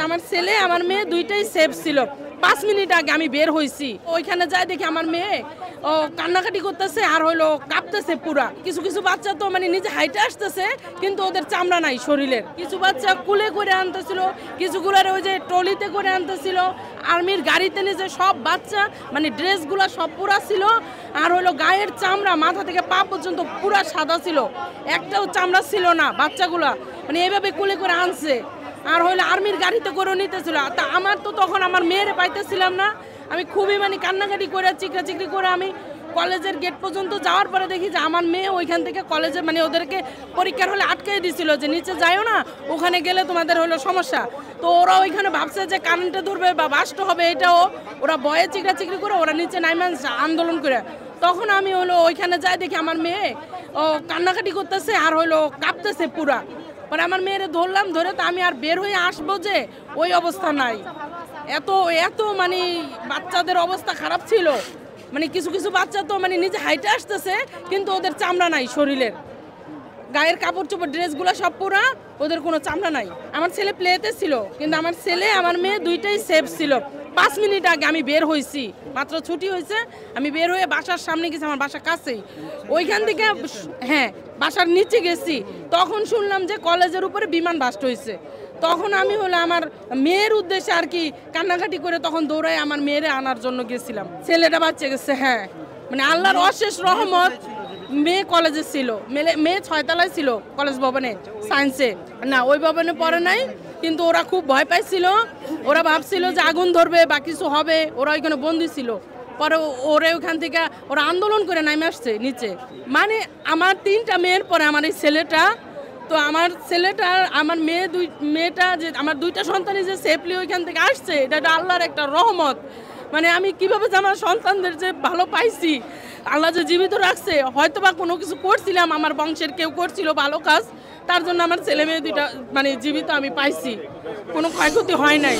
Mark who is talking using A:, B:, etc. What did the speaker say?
A: আমার ছেলে আমার মেয়ে দুইটাই সেফ ছিল। 5 মিনিট আগে আমি বের হইছি, ওইখানে যাই দেখি আমার মেয়ে ও কান্নাকাটি করতেছে আর হইলো কাঁপতেছে পুরা। কিছু কিছু বাচ্চা তো মানে নিজে হাইটে আসতেছে কিন্তু ওদের চামড়া নাই শরীরের। কিছু বাচ্চা কুলে করে আনতেছিল, কিছুগুলার ওই যে ট্রলিতে করে আনতেছিল। আর্মির গাড়িতে নিজে সব বাচ্চা মানে ড্রেসগুলা সব পুরা ছিল আর হইলো গায়ের চামড়া মাথা থেকে পা পর্যন্ত পুরা সাদা ছিল, একটাও চামড়া ছিল না। বাচ্চাগুলা মানে এইভাবে কুলে করে আনছে আর হইলো আর্মির গাড়িতে করে নিতেছিল। তা আমার তো তখন আমার মেয়েরে পাইতেছিলাম না, আমি খুবই মানে কান্নাকাটি করে চিকড়ি করে আমি কলেজের গেট পর্যন্ত যাওয়ার পরে দেখি যে আমার মেয়ে ওইখান থেকে কলেজে মানে ওদেরকে পরীক্ষার হলে আটকে দিছিল যে নিচে যাইও না, ওখানে গেলে তোমাদের হলো সমস্যা। তো ওরা ওইখানে ভাবছে যে কারেন্টে ধরবে বা বাস্ট হবে, এটাও ওরা ভয়ে চিকড়ি করে ওরা নিচে নাইমে আন্দোলন করে। তখন আমি হলো ওইখানে যাই দেখি আমার মেয়ে ও কান্নাকাটি করতেছে আর হলো কাঁপতেছে পুরা। মানে আমার মেয়েরে ধরলাম, ধরে তো আমি আর বের হয়ে আসবো যে ওই অবস্থা নাই। এত এত মানে বাচ্চাদের অবস্থা খারাপ ছিল, মানে কিছু কিছু বাচ্চা তো মানে নিজে হাইটে আসতেছে কিন্তু ওদের চামড়া নাই শরীরের, গায়ের কাপড় চোপড় ড্রেসগুলো সব পুরা, ওদের কোনো চামড়া নাই। আমার ছেলে প্লেতে ছিল কিন্তু আমার ছেলে আমার মেয়ে দুইটাই সেফ ছিল। 5 মিনিট আগে আমি বের হয়েছি, মাত্র ছুটি হয়েছে, আমি বের হয়ে বাসার সামনে গেছি, আমার বাসা কাছেই। ওইখান থেকে হ্যাঁ বাসার নিচে গেছি, তখন শুনলাম যে কলেজের উপরে বিমান বাস্ট হয়েছে। তখন আমি হলো আমার মেয়ের উদ্দেশ্যে আর কি কান্নাকাটি করে তখন দৌড়ায় আমার মেয়েরে আনার জন্য গেছিলাম। ছেলেটা বাচ্চা গেছে, হ্যাঁ মানে আল্লাহর অশেষ রহমত। মেয়ে কলেজে ছিল, মেয়ে 6 তলায় ছিল কলেজ ভবনে সায়েন্সে, না ওই ভবনে পড়ে নাই। কিন্তু ওরা খুব ভয় পাইছিল, ওরা ভাবছিল যে আগুন ধরবে বা কিছু হবে, ওরা ওইখানে বন্দি ছিল। পরে ওরা ওখান থেকে ওরা আন্দোলন করে নামে আসছে নিচে। মানে আমার 3টা মেয়ের পরে আমার এই ছেলেটা, তো আমার ছেলেটা আমার মেয়েটা যে আমার 2টা সন্তানই যে সেফলি ওইখান থেকে আসছে, এটা আল্লাহর একটা রহমত। মানে আমি কিভাবে যে আমার সন্তানদের যে ভালো পাইছি, আল্লাহ যে জীবিত রাখছে, হয়তো বা কোনো কিছু করছিলাম, আমার বংশের কেউ করছিল ভালো কাজ, তার জন্য আমার ছেলে মেয়ে 2টা মানে জীবিত আমি পাইছি, কোনো ক্ষয়ক্ষতি হয় নাই।